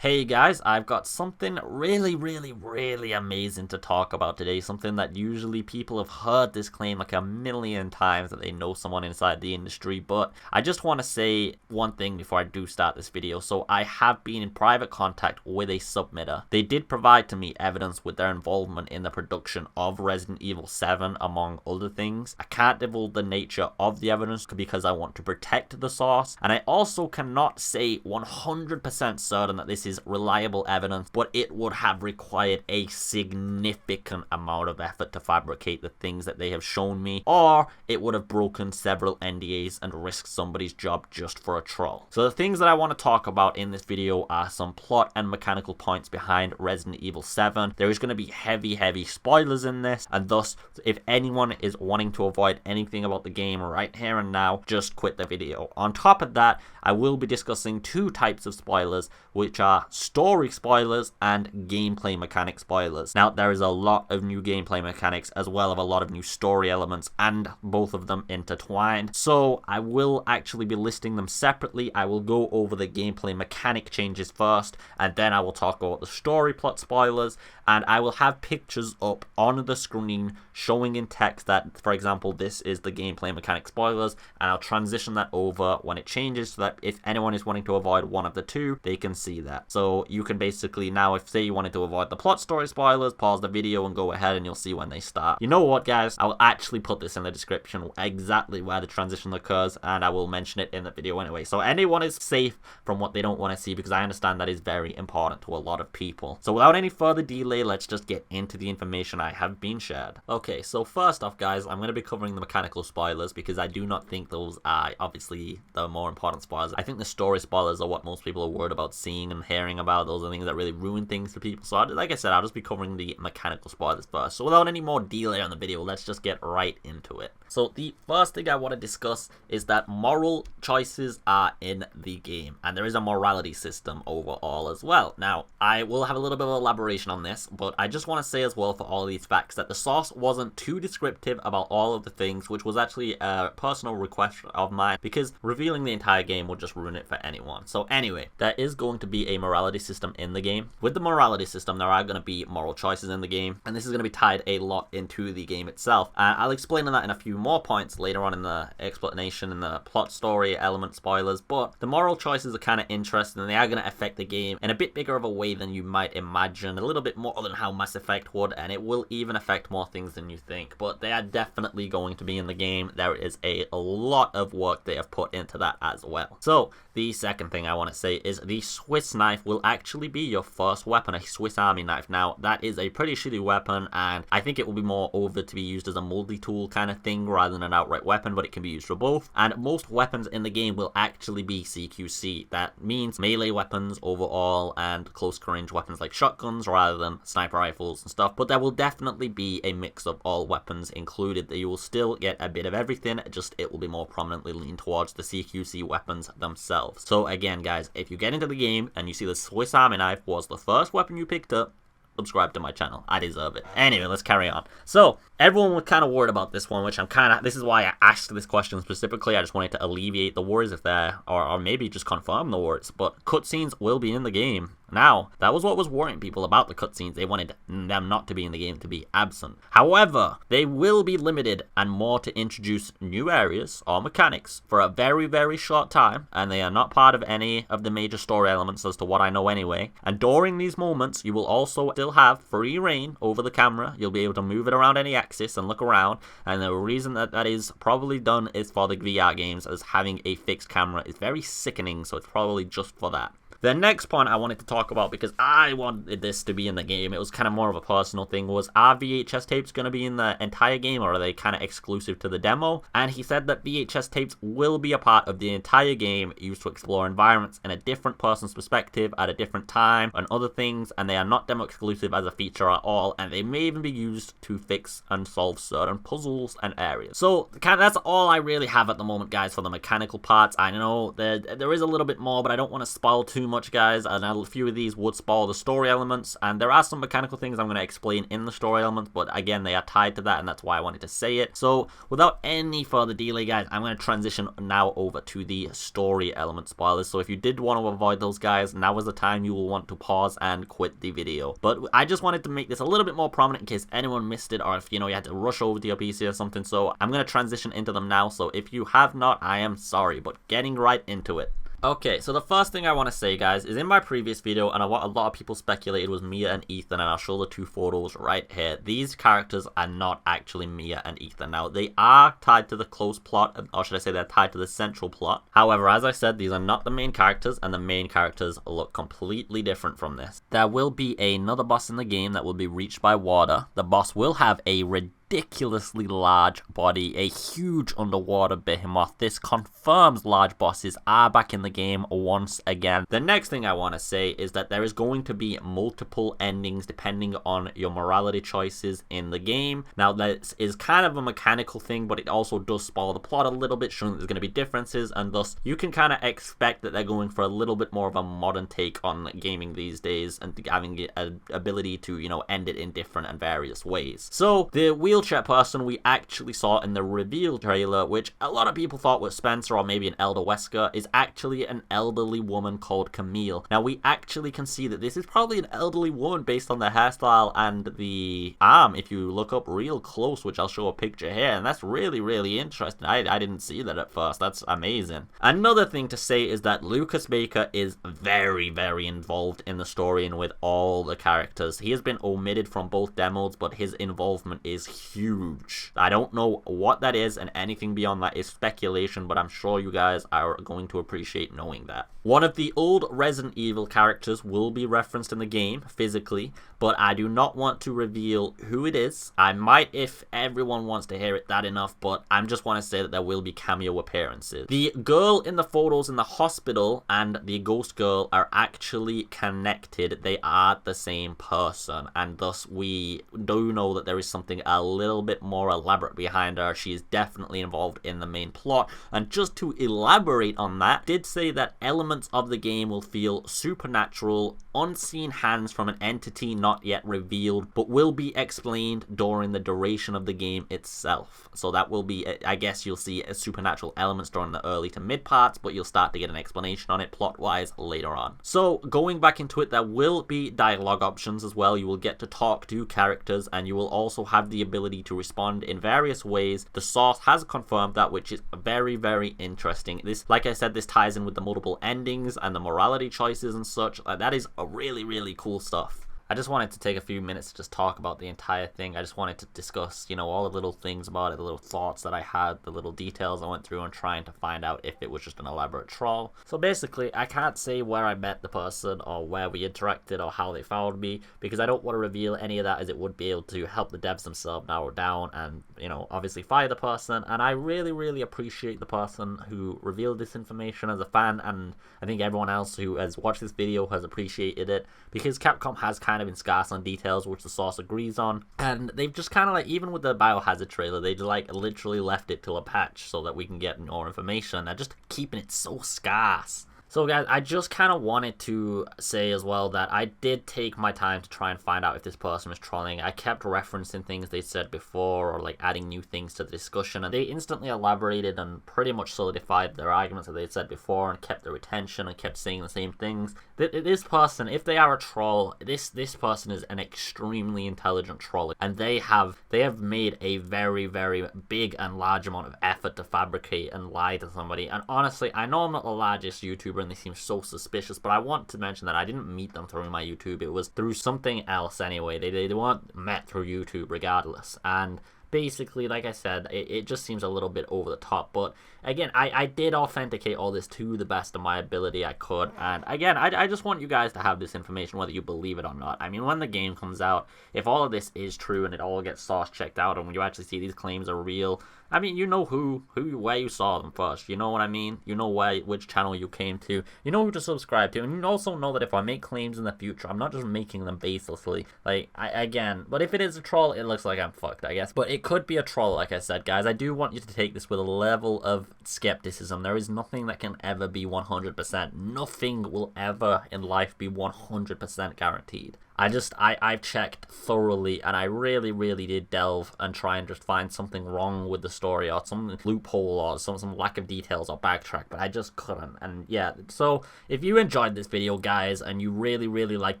Hey guys, I've got something really amazing to talk about today. Something that usually people have heard this claim like a million times that they know someone inside the industry. But I just want to say one thing before I do start this video. So I have been in private contact with a submitter. They did provide to me evidence with their involvement in the production of Resident Evil 7, among other things. I can't divulge the nature of the evidence because I want to protect the source. And I also cannot say 100% certain that this is reliable evidence, but it would have required a significant amount of effort to fabricate the things that they have shown me, or it would have broken several NDAs and risked somebody's job just for a troll. So the things that I want to talk about in this video are some plot and mechanical points behind Resident Evil 7. There is going to be heavy spoilers in this, and thus if anyone is wanting to avoid anything about the game right here and now, just quit the video. On top of that, I will be discussing two types of spoilers, which are story spoilers and gameplay mechanic spoilers. Now, there is a lot of new gameplay mechanics as well as a lot of new story elements, and both of them intertwined. So I will actually be listing them separately. I will go over the gameplay mechanic changes first, and then I will talk about the story plot spoilers, and I will have pictures up on the screen showing in text that, for example, this is the gameplay mechanic spoilers, and I'll transition that over when it changes so that if anyone is wanting to avoid one of the two, they can see that. So you can basically now, if say you wanted to avoid the plot story spoilers, pause the video and go ahead and you'll see when they start. You know what, guys? I will actually put this in the description exactly where the transition occurs, and I will mention it in the video anyway. So anyone is safe from what they don't want to see, because I understand that is very important to a lot of people. So without any further delay, let's just get into the information I have been shared. Okay, so first off, guys, I'm going to be covering the mechanical spoilers because I do not think those are obviously the more important spoilers. I think the story spoilers are what most people are worried about seeing and hearing about. Those are things that really ruin things for people. So like I said, I'll just be covering the mechanical spoilers first. So without any more delay on the video, let's just get right into it. So the first thing I want to discuss is that moral choices are in the game, and there is a morality system overall as well. Now, I will have a little bit of elaboration on this, but I just want to say as well for all of these facts that the source wasn't too descriptive about all of the things, which was actually a personal request of mine, because revealing the entire game would just ruin it for anyone. So anyway, there is going to be a morality system in the game. With the morality system, there are going to be moral choices in the game, and this is going to be tied a lot into the game itself. I'll explain on that in a few more points later on in the explanation and the plot story element spoilers, but the moral choices are kind of interesting, and they are going to affect the game in a bit bigger of a way than you might imagine, a little bit more than how Mass Effect would, and it will even affect more things than you think, but they are definitely going to be in the game. There is a lot of work they have put into that as well. So the second thing I want to say is the Swiss knife will actually be your first weapon, a Swiss Army knife. Now, that is a pretty shitty weapon, and I think it will be more over to be used as a multi-tool kind of thing rather than an outright weapon, but it can be used for both. And most weapons in the game will actually be CQC. That means melee weapons overall and close range weapons like shotguns rather than sniper rifles and stuff, but there will definitely be a mix of all weapons included. That you will still get a bit of everything, just it will be more prominently leaned towards the CQC weapons themselves. So again, guys, if you get into the game and you see the Swiss Army knife was the first weapon you picked up, subscribe to my channel. I deserve it. Anyway, let's carry on. So everyone was kind of worried about this one, which this is why I asked this question specifically. I just wanted to alleviate the worries if there, or maybe just confirm the worries. But cutscenes will be in the game. Now, that was what was worrying people about the cutscenes. They wanted them not to be in the game, to be absent. However, they will be limited and more to introduce new areas or mechanics for a very short time, and they are not part of any of the major story elements as to what I know anyway. And during these moments, you will also still have free reign over the camera. You'll be able to move it around any axis and look around, and the reason that is probably done is for the VR games, as having a fixed camera is very sickening, so it's probably just for that. The next point I wanted to talk about, because I wanted this to be in the game, it was kind of more of a personal thing, was are VHS tapes going to be in the entire game, or are they kind of exclusive to the demo? And he said that VHS tapes will be a part of the entire game, used to explore environments in a different person's perspective at a different time and other things, and they are not demo exclusive as a feature at all, and they may even be used to fix and solve certain puzzles and areas. So that's all I really have at the moment, guys, for the mechanical parts. I know there is a little bit more, but I don't want to spoil too much, guys, and a few of these would spoil the story elements, and there are some mechanical things I'm going to explain in the story elements, but again, they are tied to that, and that's why I wanted to say it. So without any further delay, guys, I'm going to transition now over to the story element spoilers. So if you did want to avoid those, guys, now is the time you will want to pause and quit the video. But I just wanted to make this a little bit more prominent in case anyone missed it, or if, you know, you had to rush over to your PC or something. So I'm going to transition into them now. So if you have not, I am sorry, but getting right into it. Okay, so the first thing I want to say, guys, is in my previous video, and what a lot of people speculated was Mia and Ethan, and I'll show the two photos right here. These characters are not actually Mia and Ethan. Now, they are tied to the close plot, or should I say they're tied to the central plot. However, as I said, these are not the main characters, and the main characters look completely different from this. There will be another boss in the game that will be reached by water. The boss will have a ridiculously large body, a huge underwater behemoth. This confirms large bosses are back in the game once again. The next thing I want to say is that there is going to be multiple endings depending on your morality choices in the game. Now, that is kind of a mechanical thing, but it also does spoil the plot a little bit, showing that there's going to be differences, and thus you can kind of expect that they're going for a little bit more of a modern take on gaming these days, and having an ability to, you know, end it in different and various ways. So the wheelchair person we actually saw in the reveal trailer, which a lot of people thought was Spencer or maybe an elder Wesker, is actually an elderly woman called Camille. Now, we actually can see that this is probably an elderly woman based on the hairstyle and the arm, if you look up real close, which I'll show a picture here, and that's really, really interesting. I didn't see that at first. That's amazing. Another thing to say is that Lucas Baker is very, very involved in the story and with all the characters. He has been omitted from both demos, but his involvement is huge. I don't know what that is, and anything beyond that is speculation, but I'm sure you guys are going to appreciate knowing that. One of the old Resident Evil characters will be referenced in the game physically, but I do not want to reveal who it is. I might if everyone wants to hear it that enough, but I just want to say that there will be cameo appearances. The girl in the photos in the hospital and the ghost girl are actually connected. They are the same person, and thus we do know that there is something a little bit more elaborate behind her. She is definitely involved in the main plot, and just to elaborate on that, did say that elements of the game will feel supernatural, unseen hands from an entity not yet revealed, but will be explained during the duration of the game itself. So that will be, I guess you'll see supernatural elements during the early to mid parts, but you'll start to get an explanation on it plot-wise later on. So going back into it, there will be dialogue options as well. You will get to talk to characters, and you will also have the ability to respond in various ways. The source has confirmed that, which is very, very interesting. This, like I said, this ties in with the multiple endings and the morality choices and such. That is a really, really cool stuff. I just wanted to take a few minutes to just talk about the entire thing. I just wanted to discuss, you know, all the little things about it, the little thoughts that I had, the little details I went through, and trying to find out if it was just an elaborate troll. So basically, I can't say where I met the person or where we interacted or how they found me, because I don't want to reveal any of that, as it would be able to help the devs themselves narrow down and, you know, obviously fire the person. And I really, really appreciate the person who revealed this information as a fan, and I think everyone else who has watched this video has appreciated it, because Capcom has kind of been scarce on details, which the source agrees on, and they've just kind of like, even with the Biohazard trailer, they just like literally left it till a patch so that we can get more information. They're just keeping it so scarce. So guys, I just kind of wanted to say as well that I did take my time to try and find out if this person was trolling. I kept referencing things they said before, or like adding new things to the discussion, and they instantly elaborated and pretty much solidified their arguments that they had said before, and kept their attention and kept saying the same things. This person, if they are a troll, this person is an extremely intelligent troll, and they have made a very, very big and large amount of effort to fabricate and lie to somebody. And honestly, I know I'm not the largest YouTuber, and they seem so suspicious, but I want to mention that I didn't meet them through my YouTube. It was through something else anyway. They weren't met through YouTube regardless, and basically, like I said, it just seems a little bit over the top. But again, I did authenticate all this to the best of my ability I could, and again, I just want you guys to have this information whether you believe it or not. I mean, when the game comes out, if all of this is true and it all gets source checked out, and when you actually see these claims are real, I mean, you know where you saw them first. You know what I mean? You know which channel you came to. You know who to subscribe to, and you also know that if I make claims in the future, I'm not just making them baselessly. Like, but if it is a troll, it looks like I'm fucked, I guess. But it it could be a troll, like I said, guys. I do want you to take this with a level of skepticism. There is nothing that can ever be 100%. Nothing will ever in life be 100% guaranteed. I've checked thoroughly, and I really did delve and try and just find something wrong with the story or some loophole or some lack of details or backtrack, but I just couldn't. And yeah, so if you enjoyed this video, guys, and you really like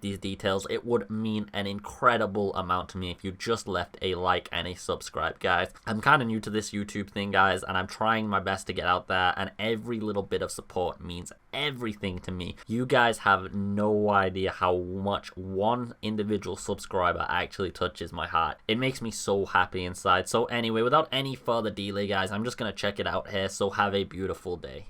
these details, it would mean an incredible amount to me if you just left a like and a subscribe, guys. I'm kind of new to this YouTube thing, guys, and I'm trying my best to get out there, and every little bit of support means everything to me. You guys have no idea how much one individual subscriber actually touches my heart. It makes me so happy inside. So anyway, without any further delay, guys, I'm just gonna check it out here. So have a beautiful day.